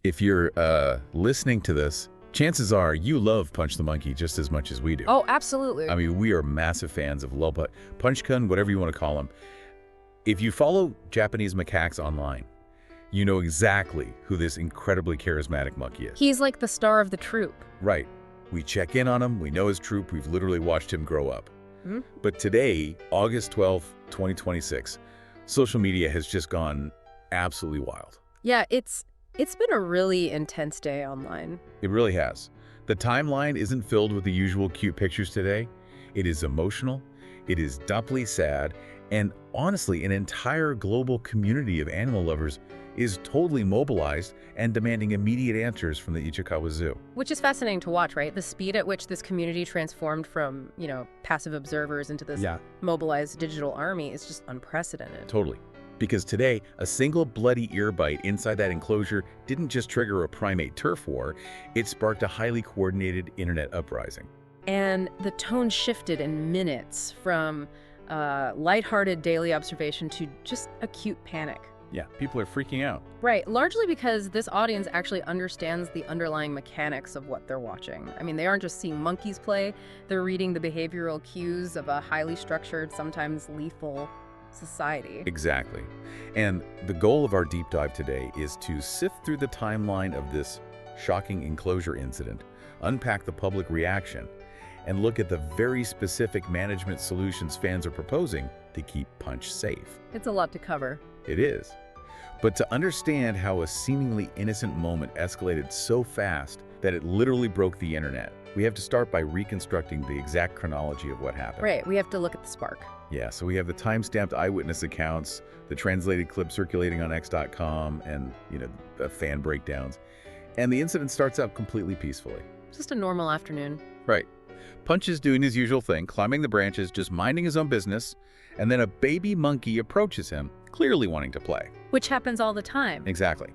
If you're listening to this, chances are you love Punch the Monkey just as much as we do. Oh, absolutely. I mean, we are massive fans of Punch Kun, whatever you want to call him. If you follow Japanese macaques online, you know exactly who this incredibly charismatic monkey is. He's like the star of the troupe. Right. We check in on him. We know his troop. We've literally watched him grow up. Hmm? But today, August 12th, 2026, social media has just gone absolutely wild. Yeah, it's been a really intense day online. It really has. The timeline isn't filled with the usual cute pictures today. It is emotional. It is doubly sad. And honestly, an entire global community of animal lovers is totally mobilized and demanding immediate answers from the Ichikawa Zoo. Which is fascinating to watch, right? The speed at which this community transformed from, passive observers into this mobilized digital army is just unprecedented. Totally. Because today, a single bloody ear bite inside that enclosure didn't just trigger a primate turf war, it sparked a highly coordinated internet uprising. And the tone shifted in minutes from lighthearted daily observation to just acute panic. Yeah, people are freaking out. Right, largely because this audience actually understands the underlying mechanics of what they're watching. I mean, they aren't just seeing monkeys play, they're reading the behavioral cues of a highly structured, sometimes lethal society. Exactly. And the goal of our deep dive today is to sift through the timeline of this shocking enclosure incident, unpack the public reaction, and look at the very specific management solutions fans are proposing to keep Punch safe. It's a lot to cover. It is. But to understand how a seemingly innocent moment escalated so fast that it literally broke the internet, we have to start by reconstructing the exact chronology of what happened. Right, we have to look at the spark. Yeah, so we have the time-stamped eyewitness accounts, the translated clip circulating on X.com, and, the fan breakdowns. And the incident starts out completely peacefully. Just a normal afternoon. Right. Punch is doing his usual thing, climbing the branches, just minding his own business, and then a baby monkey approaches him, clearly wanting to play. Which happens all the time. Exactly.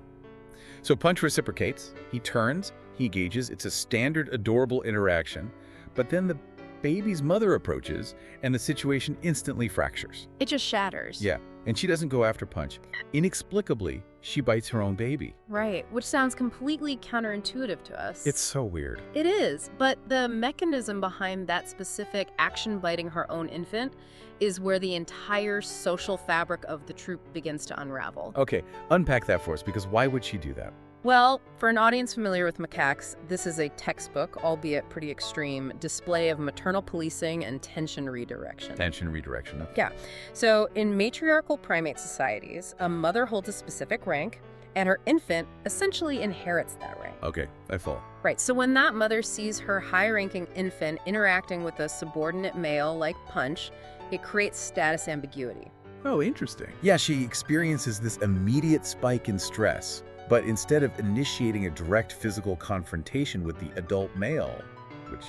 So Punch reciprocates, he turns, he engages, it's a standard adorable interaction, but then the baby's mother approaches and the situation instantly fractures. It just shatters. Yeah, and she doesn't go after Punch. Inexplicably, she bites her own baby. Right, which sounds completely counterintuitive to us. It's so weird. It is, but the mechanism behind that specific action biting her own infant is where the entire social fabric of the troupe begins to unravel. Okay, unpack that for us, because why would she do that? Well, for an audience familiar with macaques, this is a textbook, albeit pretty extreme, display of maternal policing and tension redirection. Tension redirection. Okay. Yeah. So in matriarchal primate societies, a mother holds a specific rank, and her infant essentially inherits that rank. Okay, I follow. Right, so when that mother sees her high-ranking infant interacting with a subordinate male like Punch, it creates status ambiguity. Oh, interesting. Yeah, she experiences this immediate spike in stress. But instead of initiating a direct physical confrontation with the adult male, which,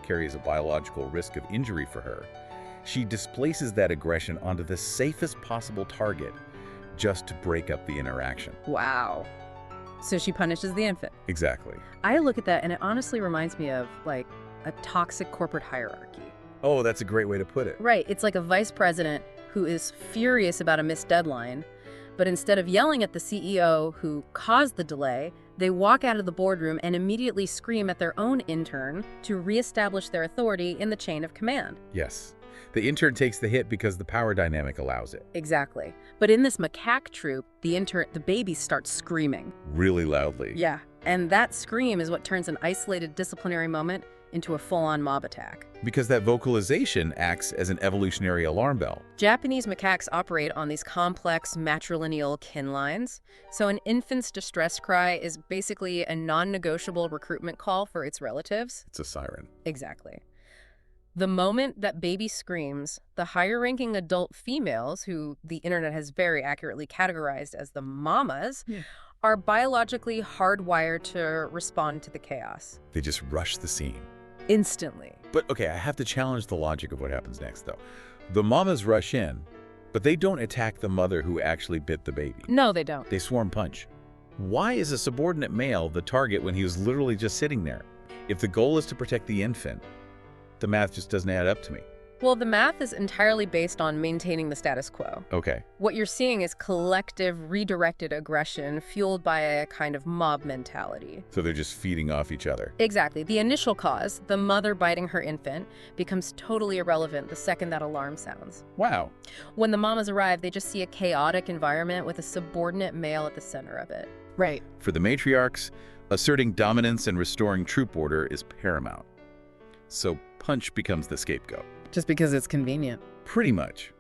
carries a biological risk of injury for her, she displaces that aggression onto the safest possible target just to break up the interaction. Wow. So she punishes the infant. Exactly. I look at that and it honestly reminds me of, like, a toxic corporate hierarchy. Oh, that's a great way to put it. Right. It's like a vice president who is furious about a missed deadline, but instead of yelling at the CEO who caused the delay, they walk out of the boardroom and immediately scream at their own intern to reestablish their authority in the chain of command. Yes. The intern takes the hit because the power dynamic allows it. Exactly. But in this macaque troupe, the baby starts screaming. Really loudly. Yeah. And that scream is what turns an isolated disciplinary moment into a full-on mob attack. Because that vocalization acts as an evolutionary alarm bell. Japanese macaques operate on these complex matrilineal kin lines, so an infant's distress cry is basically a non-negotiable recruitment call for its relatives. It's a siren. Exactly. The moment that baby screams, the higher-ranking adult females, who the internet has very accurately categorized as the mamas, are biologically hardwired to respond to the chaos. They just rush the scene. Instantly. But okay, I have to challenge the logic of what happens next, though. The mamas rush in, but they don't attack the mother who actually bit the baby. No, they don't. They swarm Punch. Why is a subordinate male the target when he was literally just sitting there? If the goal is to protect the infant, the math just doesn't add up to me. Well, the math is entirely based on maintaining the status quo. Okay. What you're seeing is collective, redirected aggression fueled by a kind of mob mentality. So they're just feeding off each other. Exactly. The initial cause, the mother biting her infant, becomes totally irrelevant the second that alarm sounds. Wow. When the mamas arrive, they just see a chaotic environment with a subordinate male at the center of it. Right. For the matriarchs, asserting dominance and restoring troop order is paramount. So Punch becomes the scapegoat. Just because it's convenient. Pretty much.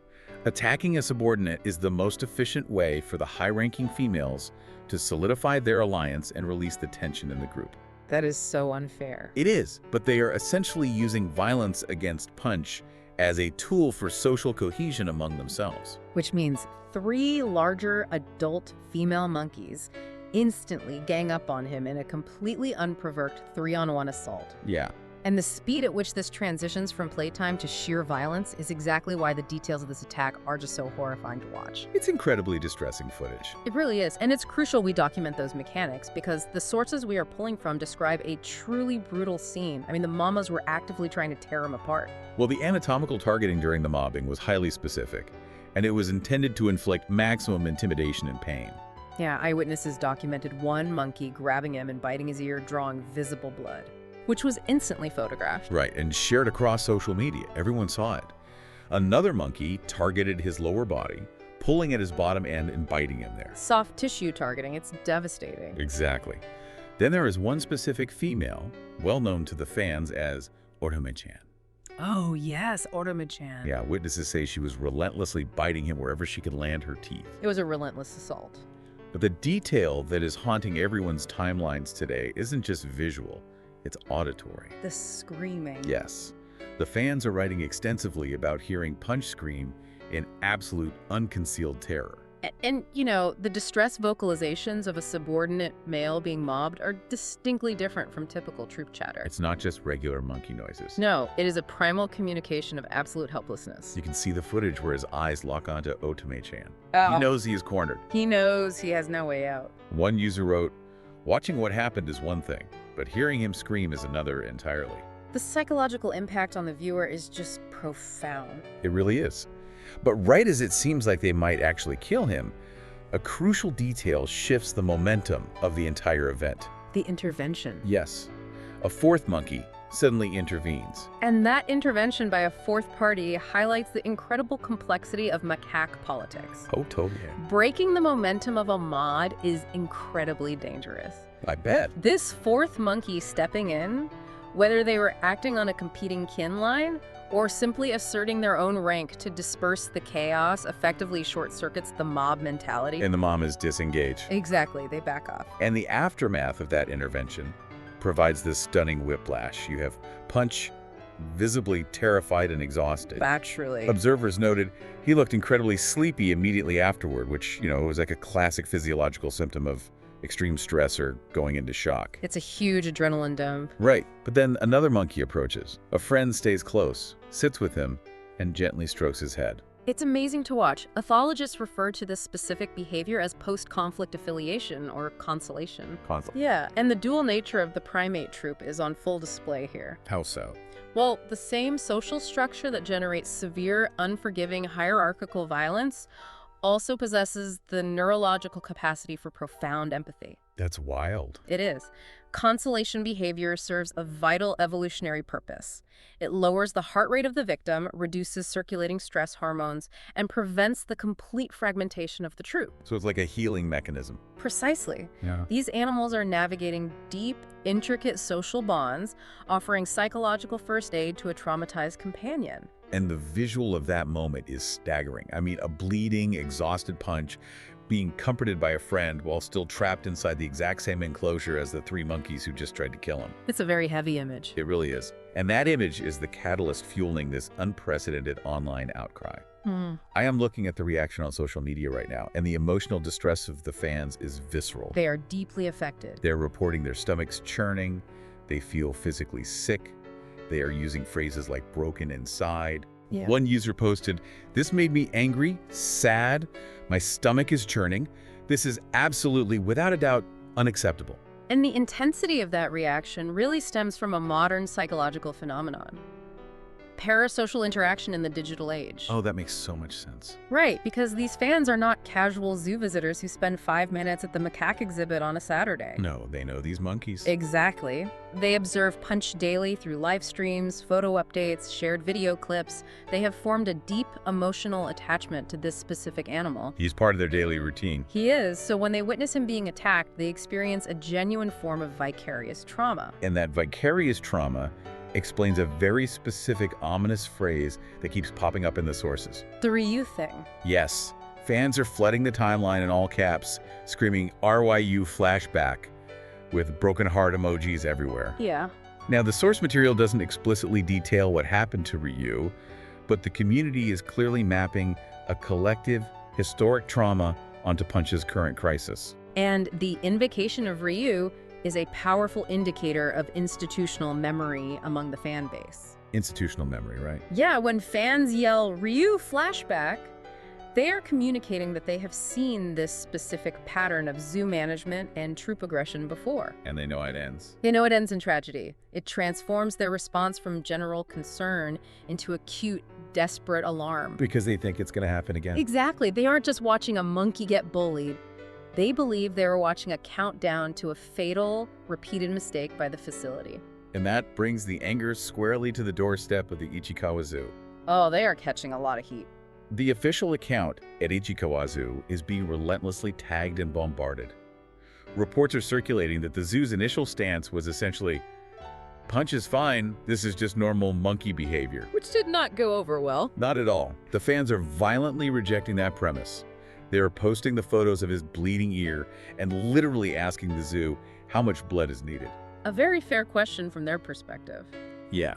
Attacking a subordinate is the most efficient way for the high-ranking females to solidify their alliance and release the tension in the group. That is so unfair. It is, but they are essentially using violence against Punch as a tool for social cohesion among themselves. Which means 3 larger adult female monkeys instantly gang up on him in a completely unprovoked 3-on-1 assault. Yeah. And the speed at which this transitions from playtime to sheer violence is exactly why the details of this attack are just so horrifying to watch. It's incredibly distressing footage. It really is, and it's crucial we document those mechanics because the sources we are pulling from describe a truly brutal scene. I mean, the mamas were actively trying to tear him apart. Well, the anatomical targeting during the mobbing was highly specific, and it was intended to inflict maximum intimidation and pain. Yeah, eyewitnesses documented one monkey grabbing him and biting his ear, drawing visible blood, which was instantly photographed. Right, and shared across social media. Everyone saw it. Another monkey targeted his lower body, pulling at his bottom end and biting him there. Soft tissue targeting, it's devastating. Exactly. Then there is one specific female, well known to the fans as Otome-chan. Oh, yes, Otome-chan. Yeah, witnesses say she was relentlessly biting him wherever she could land her teeth. It was a relentless assault. But the detail that is haunting everyone's timelines today isn't just visual. It's auditory. The screaming. Yes. The fans are writing extensively about hearing Punch scream in absolute unconcealed terror. And, you know, the distress vocalizations of a subordinate male being mobbed are distinctly different from typical troop chatter. It's not just regular monkey noises. No, it is a primal communication of absolute helplessness. You can see the footage where his eyes lock onto Otome-chan. Oh. He knows he is cornered. He knows he has no way out. One user wrote, "Watching what happened is one thing, but hearing him scream is another entirely." The psychological impact on the viewer is just profound. It really is. But right as it seems like they might actually kill him, a crucial detail shifts the momentum of the entire event. The intervention. Yes, a fourth monkey suddenly intervenes. And that intervention by a fourth party highlights the incredible complexity of macaque politics. Oh, totally. Breaking the momentum of a mod is incredibly dangerous. I bet. This fourth monkey stepping in, whether they were acting on a competing kin line or simply asserting their own rank to disperse the chaos, effectively short-circuits the mob mentality. And the mom is disengaged. Exactly, they back off. And the aftermath of that intervention provides this stunning whiplash. You have Punch visibly terrified and exhausted. Naturally. Observers noted he looked incredibly sleepy immediately afterward, which, was like a classic physiological symptom of extreme stress or going into shock. It's a huge adrenaline dump. Right, but then another monkey approaches. A friend stays close, sits with him, and gently strokes his head. It's amazing to watch. Ethologists refer to this specific behavior as post-conflict affiliation or consolation. Yeah, and the dual nature of the primate troop is on full display here. How so? Well, the same social structure that generates severe, unforgiving, hierarchical violence also possesses the neurological capacity for profound empathy. That's wild. It is. Consolation behavior serves a vital evolutionary purpose. It lowers the heart rate of the victim, reduces circulating stress hormones, and prevents the complete fragmentation of the troop. So it's like a healing mechanism. Precisely. Yeah. These animals are navigating deep, intricate social bonds, offering psychological first aid to a traumatized companion. And the visual of that moment is staggering. I mean, a bleeding, exhausted Punch being comforted by a friend while still trapped inside the exact same enclosure as the 3 monkeys who just tried to kill him. It's a very heavy image. It really is. And that image is the catalyst fueling this unprecedented online outcry. I am looking at the reaction on social media right now, and the emotional distress of the fans is visceral. They are deeply affected. They're reporting their stomachs churning, they feel physically sick, they are using phrases like broken inside. Yeah. One user posted, "This made me angry, sad, my stomach is churning. This is absolutely, without a doubt, unacceptable." And the intensity of that reaction really stems from a modern psychological phenomenon. parasocial interaction in the digital age. Oh, that makes so much sense. Right, because these fans are not casual zoo visitors who spend 5 minutes at the macaque exhibit on a Saturday. No, they know these monkeys. Exactly. They observe Punch daily through live streams, photo updates, shared video clips. They have formed a deep emotional attachment to this specific animal. He's part of their daily routine. He is, so when they witness him being attacked, they experience a genuine form of vicarious trauma. And that vicarious trauma explains a very specific ominous phrase that keeps popping up in the sources. The Ryu thing. Yes, fans are flooding the timeline in all caps, screaming RYU Flashback with broken heart emojis everywhere. Yeah. Now, the source material doesn't explicitly detail what happened to Ryu, but the community is clearly mapping a collective, historic trauma onto Punch's current crisis. And the invocation of Ryu is a powerful indicator of institutional memory among the fan base. Institutional memory, right? Yeah, when fans yell, "Ryu Flashback," they are communicating that they have seen this specific pattern of zoo management and troop aggression before. And they know how it ends. They know it ends in tragedy. It transforms their response from general concern into acute, desperate alarm. Because they think it's going to happen again. Exactly. They aren't just watching a monkey get bullied. They believe they were watching a countdown to a fatal, repeated mistake by the facility. And that brings the anger squarely to the doorstep of the Ichikawa Zoo. Oh, they are catching a lot of heat. The official account at Ichikawa Zoo is being relentlessly tagged and bombarded. Reports are circulating that the zoo's initial stance was essentially, "Punch is fine, this is just normal monkey behavior." Which did not go over well. Not at all. The fans are violently rejecting that premise. They are posting the photos of his bleeding ear and literally asking the zoo how much blood is needed. A very fair question from their perspective. Yeah.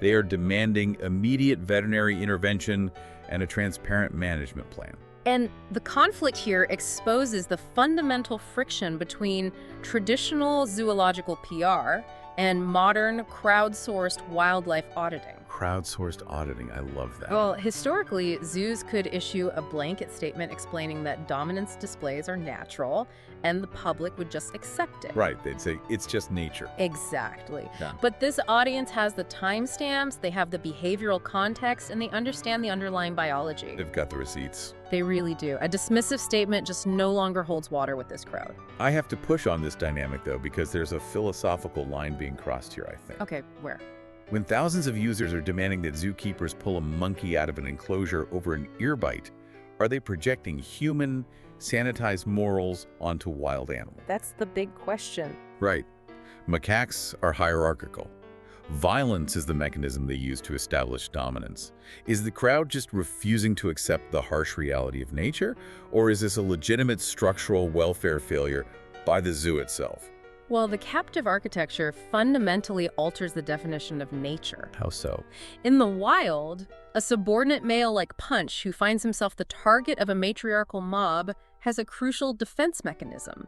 They are demanding immediate veterinary intervention and a transparent management plan. And the conflict here exposes the fundamental friction between traditional zoological PR and modern crowdsourced wildlife auditing. Crowdsourced auditing, I love that. Well, historically, zoos could issue a blanket statement explaining that dominance displays are natural, and the public would just accept it. Right, they'd say, it's just nature. Exactly. Yeah. But this audience has the timestamps, they have the behavioral context, and they understand the underlying biology. They've got the receipts. They really do. A dismissive statement just no longer holds water with this crowd. I have to push on this dynamic, though, because there's a philosophical line being crossed here, I think. Okay, where? When thousands of users are demanding that zookeepers pull a monkey out of an enclosure over an ear bite, are they projecting human, sanitized morals onto wild animals? That's the big question. Right. Macaques are hierarchical. Violence is the mechanism they use to establish dominance. Is the crowd just refusing to accept the harsh reality of nature, or is this a legitimate structural welfare failure by the zoo itself? Well, the captive architecture fundamentally alters the definition of nature. How so? In the wild, a subordinate male like Punch, who finds himself the target of a matriarchal mob, has a crucial defense mechanism: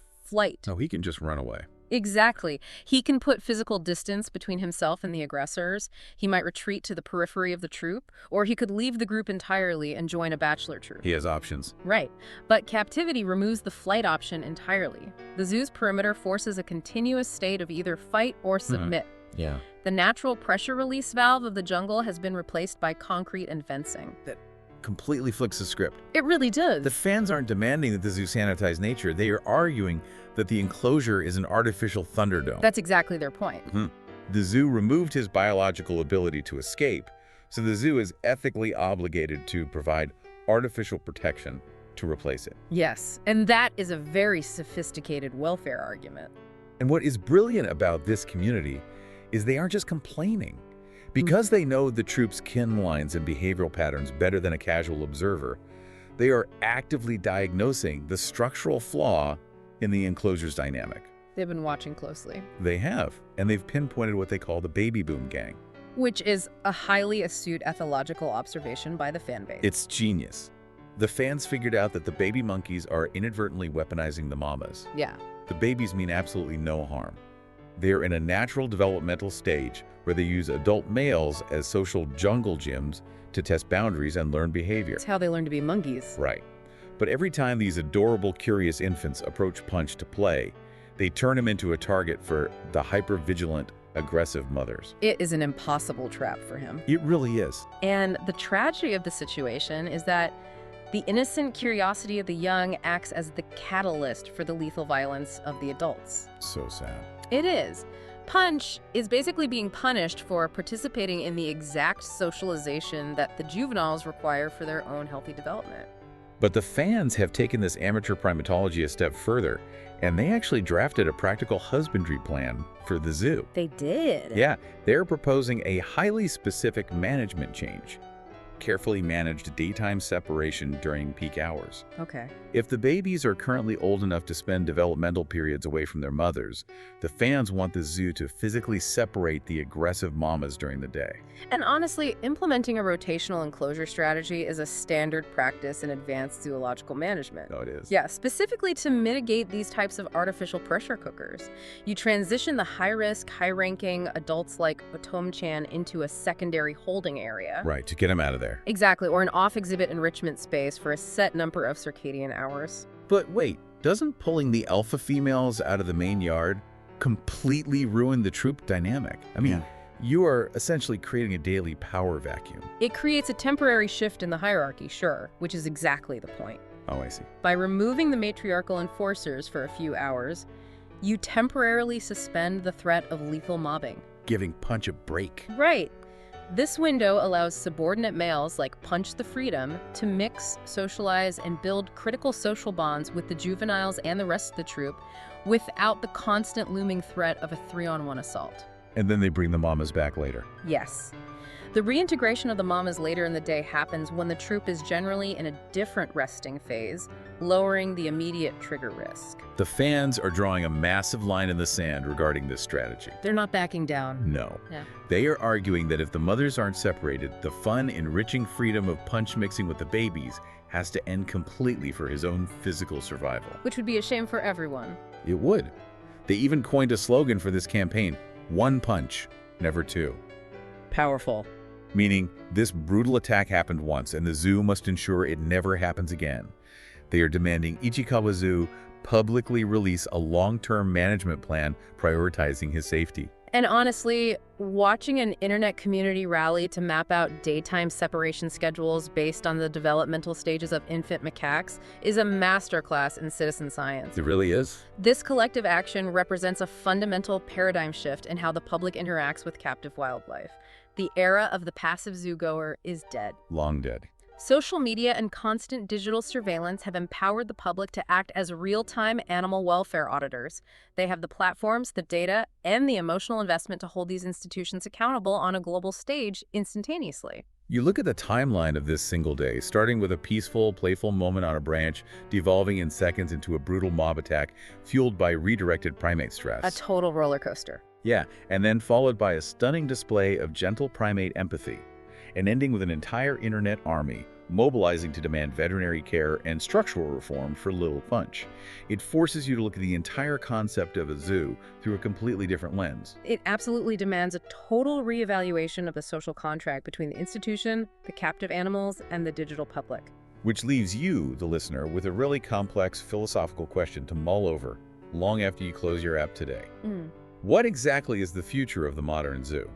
flight. Oh, he can just run away. Exactly. He can put physical distance between himself and the aggressors. He might retreat to the periphery of the troop, or he could leave the group entirely and join a bachelor troop. He has options. Right. But captivity removes the flight option entirely. The zoo's perimeter forces a continuous state of either fight or submit. Yeah. The natural pressure release valve of the jungle has been replaced by concrete and fencing. That completely flips the script. It really does. The fans aren't demanding that the zoo sanitize nature. They are arguing that the enclosure is an artificial thunderdome. That's exactly their point. The zoo removed his biological ability to escape, so the zoo is ethically obligated to provide artificial protection to replace it. Yes, and that is a very sophisticated welfare argument. And what is brilliant about this community is they aren't just complaining. Because they know the troop's kin lines and behavioral patterns better than a casual observer, they are actively diagnosing the structural flaw in the enclosure's dynamic. They've been watching closely. They have, and they've pinpointed what they call the baby boom gang. Which is a highly astute ethological observation by the fan base. It's genius. The fans figured out that the baby monkeys are inadvertently weaponizing the mamas. Yeah. The babies mean absolutely no harm. They are in a natural developmental stage where they use adult males as social jungle gyms to test boundaries and learn behavior. It's how they learn to be monkeys. Right. But every time these adorable, curious infants approach Punch to play, they turn him into a target for the hyper-vigilant, aggressive mothers. It is an impossible trap for him. It really is. And the tragedy of the situation is that the innocent curiosity of the young acts as the catalyst for the lethal violence of the adults. So sad. It is. Punch is basically being punished for participating in the exact socialization that the juveniles require for their own healthy development. But the fans have taken this amateur primatology a step further, and they actually drafted a practical husbandry plan for the zoo. They did. Yeah, they're proposing a highly specific management change. Carefully managed daytime separation during peak hours. Okay. If the babies are currently old enough to spend developmental periods away from their mothers, the fans want the zoo to physically separate the aggressive mamas during the day. And honestly, implementing a rotational enclosure strategy is a standard practice in advanced zoological management. Oh, it is. Yeah, specifically to mitigate these types of artificial pressure cookers. You transition the high-risk, high-ranking adults like Otom-chan into a secondary holding area. Right, to get them out of there. Exactly, or an off-exhibit enrichment space for a set number of circadian hours. But wait, doesn't pulling the alpha females out of the main yard completely ruin the troop dynamic? I mean, you are essentially creating a daily power vacuum. It creates a temporary shift in the hierarchy, sure, which is exactly the point. Oh, I see. By removing the matriarchal enforcers for a few hours, you temporarily suspend the threat of lethal mobbing. Giving Punch a break. Right. This window allows subordinate males like Punch the Freedom to mix, socialize, and build critical social bonds with the juveniles and the rest of the troop without the constant looming threat of a 3-on-1 assault. And then they bring the mamas back later. Yes. The reintegration of the mamas later in the day happens when the troop is generally in a different resting phase, lowering the immediate trigger risk. The fans are drawing a massive line in the sand regarding this strategy. They're not backing down. No. Yeah. They are arguing that if the mothers aren't separated, the fun, enriching freedom of Punch mixing with the babies has to end completely for his own physical survival. Which would be a shame for everyone. It would. They even coined a slogan for this campaign, "One punch, never two." Powerful. Meaning, this brutal attack happened once, and the zoo must ensure it never happens again. They are demanding Ichikawa Zoo publicly release a long-term management plan prioritizing his safety. And honestly, watching an internet community rally to map out daytime separation schedules based on the developmental stages of infant macaques is a masterclass in citizen science. It really is. This collective action represents a fundamental paradigm shift in how the public interacts with captive wildlife. The era of the passive zoogoer is dead. Long dead. Social media and constant digital surveillance have empowered the public to act as real-time animal welfare auditors. They have the platforms, the data, and the emotional investment to hold these institutions accountable on a global stage instantaneously. You look at the timeline of this single day, starting with a peaceful, playful moment on a branch, devolving in seconds into a brutal mob attack fueled by redirected primate stress. A total roller coaster. Yeah, and then followed by a stunning display of gentle primate empathy, and ending with an entire internet army mobilizing to demand veterinary care and structural reform for little Punch. It forces you to look at the entire concept of a zoo through a completely different lens. It absolutely demands a total reevaluation of the social contract between the institution, the captive animals, and the digital public. Which leaves you, the listener, with a really complex philosophical question to mull over long after you close your app today. What exactly is the future of the modern zoo?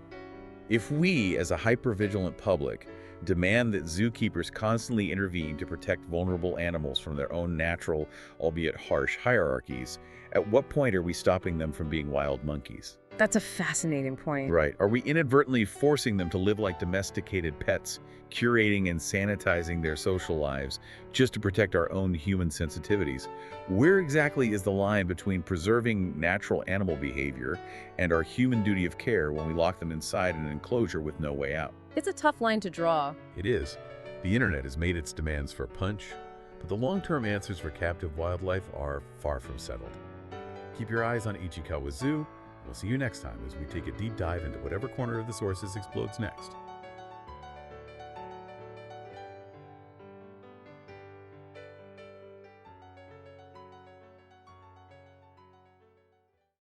If we, as a hypervigilant public, demand that zookeepers constantly intervene to protect vulnerable animals from their own natural, albeit harsh, hierarchies, at what point are we stopping them from being wild monkeys? That's a fascinating point. Right. Are we inadvertently forcing them to live like domesticated pets, curating and sanitizing their social lives just to protect our own human sensitivities? Where exactly is the line between preserving natural animal behavior and our human duty of care when we lock them inside an enclosure with no way out? It's a tough line to draw. It is. The internet has made its demands for Punch, but the long-term answers for captive wildlife are far from settled. Keep your eyes on Ichikawa Zoo. We'll see you next time as we take a deep dive into whatever corner of the sources explodes next.